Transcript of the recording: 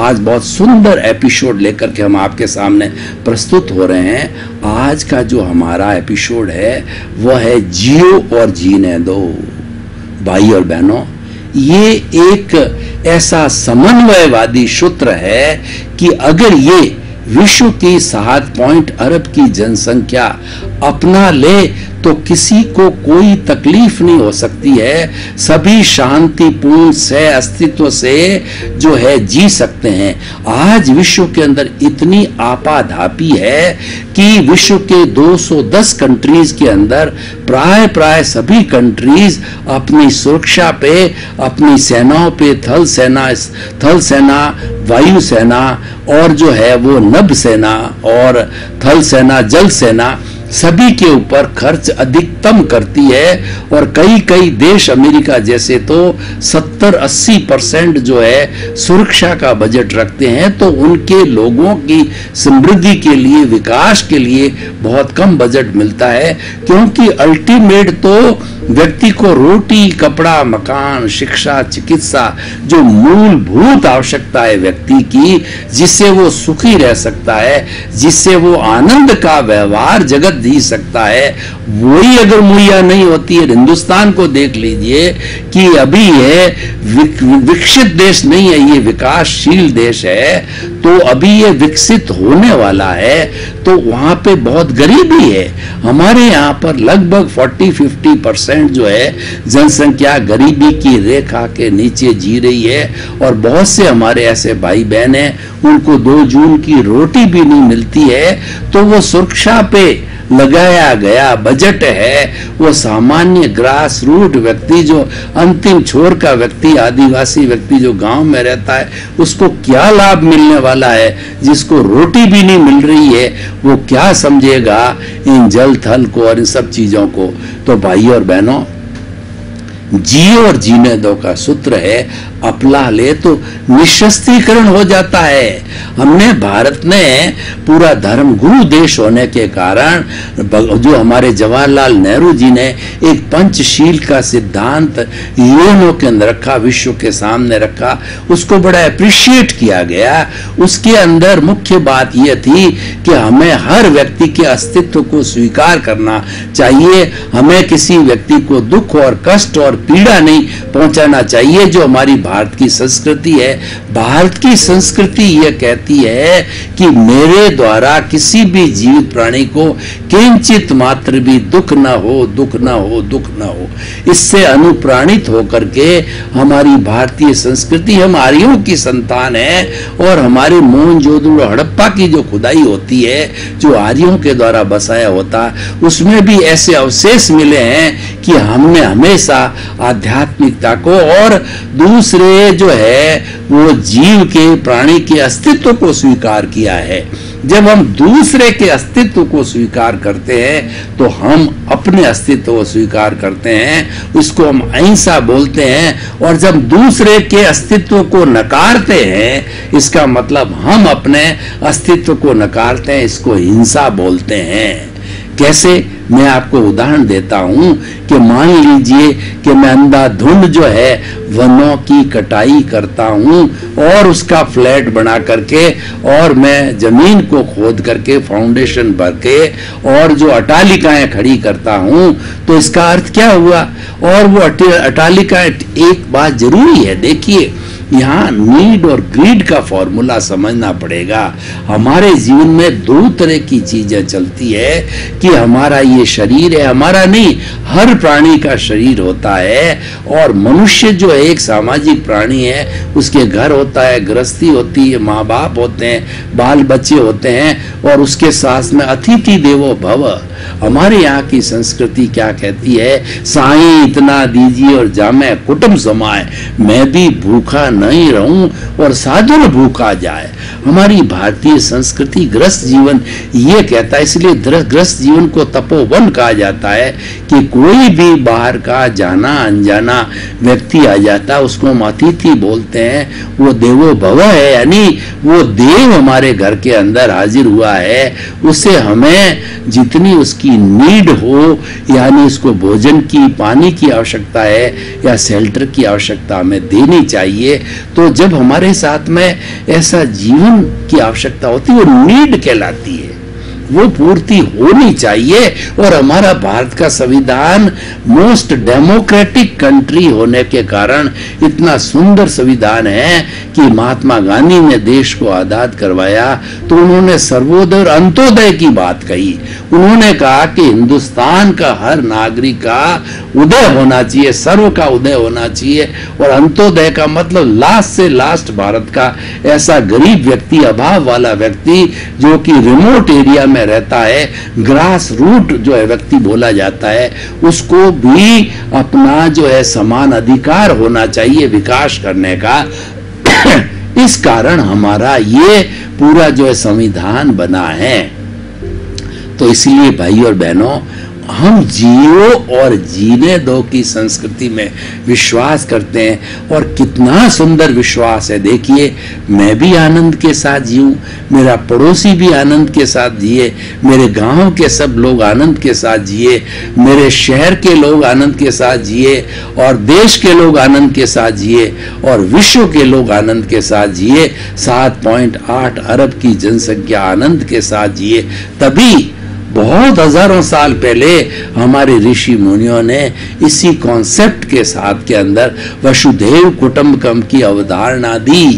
आज बहुत सुंदर एपिसोड लेकर के हम आपके सामने प्रस्तुत हो रहे हैं। आज का जो हमारा एपिसोड है वह है जियो और जीने दो। भाई और बहनों, ये एक ऐसा समन्वयवादी सूत्र है कि अगर ये विश्व की 7 अरब की जनसंख्या अपना ले तो किसी को कोई तकलीफ नहीं हो सकती है। सभी शांतिपूर्ण से अस्तित्व से जो है जी सकते हैं। आज विश्व के अंदर इतनी आपाधापी है कि विश्व के 210 कंट्रीज के अंदर प्राय सभी कंट्रीज अपनी सुरक्षा पे, अपनी सेनाओं पे, थल सेना, वायु सेना और जो है वो नभ सेना और थल सेना, जल सेना, सभी के ऊपर खर्च अधिकतम करती है। और कई देश अमेरिका जैसे तो 70-80% जो है सुरक्षा का बजट रखते हैं। तो उनके लोगों की समृद्धि के लिए, विकास के लिए बहुत कम बजट मिलता है, क्योंकि अल्टीमेट तो व्यक्ति को रोटी, कपड़ा, मकान, शिक्षा, चिकित्सा, जो मूलभूत आवश्यकता है व्यक्ति की, जिससे वो सुखी रह सकता है, जिससे वो आनंद का व्यवहार जगत जी सकता है, वही अगर मुहैया नहीं होती है। हिंदुस्तान को देख लीजिए कि अभी ये विकसित देश नहीं है, ये विकासशील देश है। तो अभी ये विकसित होने वाला है, तो वहां पे बहुत गरीबी है। हमारे यहाँ पर लगभग 40-50% जो है जनसंख्या गरीबी की रेखा के नीचे जी रही है। और बहुत से हमारे ऐसे भाई बहन हैं, उनको 2 जून की रोटी भी नहीं मिलती है। तो वो सुरक्षा पे लगाया गया बजट है, वो सामान्य ग्रास रूट व्यक्ति, जो अंतिम छोर का व्यक्ति, आदिवासी व्यक्ति जो गांव में रहता है, उसको क्या लाभ मिलने वाला है? जिसको रोटी भी नहीं मिल रही है, वो क्या समझेगा इन जल थल को और इन सब चीजों को? तो भाई और बहनों, जियो और जीने दो का सूत्र है, अपना ले तो निशस्त्रीकरण हो जाता है। हमने भारत ने पूरा धर्म गुरु देश होने के कारण, जो हमारे जवाहरलाल नेहरू जी ने एक पंचशील का सिद्धांत यूएनओ के अंदर रखा, विश्व के सामने रखा, उसको बड़ा अप्रिशिएट किया गया। उसके अंदर मुख्य बात यह थी कि हमें हर व्यक्ति के अस्तित्व को स्वीकार करना चाहिए। हमें किसी व्यक्ति को दुख और कष्ट और पीड़ा नहीं पहुंचाना चाहिए, जो हमारी भारत की संस्कृति है। भारत की संस्कृति यह कहती है कि मेरे द्वारा किसी भी जीवित प्राणी को किंचित मात्र भी दुख न हो, दुख न हो, दुख न हो। इससे अनुप्राणित होकर के हमारी भारतीय संस्कृति, हम आर्यों की संतान है। और हमारे मोहनजोदड़ो हड़प्पा की जो खुदाई होती है, जो आर्यों के द्वारा बसाया होता, उसमें भी ऐसे अवशेष मिले हैं कि हमने हमेशा आध्यात्मिकता को और दूसरे जो है वो जीव के, प्राणी के अस्तित्व को स्वीकार किया है। जब हम दूसरे के अस्तित्व को स्वीकार करते हैं तो हम अपने अस्तित्व को स्वीकार करते हैं, उसको हम अहिंसा बोलते हैं। और जब दूसरे के अस्तित्व को नकारते हैं, इसका मतलब हम अपने अस्तित्व को नकारते हैं, इसको हिंसा बोलते हैं। कैसे? मैं आपको उदाहरण देता हूं कि मान लीजिए कि मैं अंधाधुंध जो है वनों की कटाई करता हूं और उसका फ्लैट बना करके, और मैं जमीन को खोद करके फाउंडेशन भर के और जो अटालिकाएं खड़ी करता हूं, तो इसका अर्थ क्या हुआ? और वो अटालिकाएं, एक बात जरूरी है, देखिए यहाँ नीड और ग्रीड का फॉर्मूला समझना पड़ेगा। हमारे जीवन में 2 तरह की चीजें चलती है कि हमारा ये शरीर है, हमारा नहीं, हर प्राणी का शरीर होता है। और मनुष्य जो है एक सामाजिक प्राणी है, उसके घर होता है, गृहस्थी होती है, माँ बाप होते हैं, बाल बच्चे होते हैं, और उसके साथ में अतिथि देवो भव। हमारे यहाँ की संस्कृति क्या कहती है? साईं इतना दीजिए और जामे कुटुंब समाए, मैं भी भूखा नहीं रहूं और साधु भूखा जाए। हमारी भारतीय संस्कृति गृहस्थ जीवन ये कहता है, इसलिए गृहस्थ जीवन को तपोवन कहा जाता है कि कोई भी बाहर का जाना अनजाना व्यक्ति आ जाता, उसको हम अतिथि बोलते हैं। वो देवो भव है, यानी वो देव हमारे घर के अंदर हाजिर हुआ है। उसे हमें जितनी उसकी नीड हो, यानी उसको भोजन की, पानी की आवश्यकता है या शेल्टर की आवश्यकता हमें देनी चाहिए। तो जब हमारे हमारे साथ में ऐसा जीवन की आवश्यकता होती है, वो नीड कहलाती है, वो पूर्ति होनी चाहिए। और हमारा भारत का संविधान मोस्ट डेमोक्रेटिक कंट्री होने के कारण इतना सुंदर संविधान है कि महात्मा गांधी ने देश को आजाद करवाया तो उन्होंने सर्वोदय और अंत्योदय की बात कही। उन्होंने कहा कि हिंदुस्तान का हर नागरिक का उदय होना चाहिए, सर्व का उदय होना चाहिए। और अंत्योदय का मतलब लास्ट से लास्ट भारत का ऐसा गरीब व्यक्ति, अभाव वाला व्यक्ति जो कि रिमोट एरिया में रहता है, ग्रास रूट जो है व्यक्ति बोला जाता है, उसको भी अपना जो है समान अधिकार होना चाहिए विकास करने का। इस कारण हमारा ये पूरा जो है संविधान बना है। तो इसलिए भाई और बहनों, हम जियो और जीने दो की संस्कृति में विश्वास करते हैं। और कितना सुंदर विश्वास है, देखिए, मैं भी आनंद के साथ जीऊं, मेरा पड़ोसी भी आनंद के साथ जिए, मेरे गांव के सब लोग आनंद के साथ जिए, मेरे शहर के लोग आनंद के साथ जिए, और देश के लोग आनंद के साथ जिए, और विश्व के लोग आनंद के साथ जिए। 7.8 अरब की जनसंख्या आनंद के साथ जिए। तभी बहुत हजारों साल पहले हमारे ऋषि मुनियों ने इसी कॉन्सेप्ट के साथ के अंदर वसुधैव कुटुंबकम की अवधारणा दी।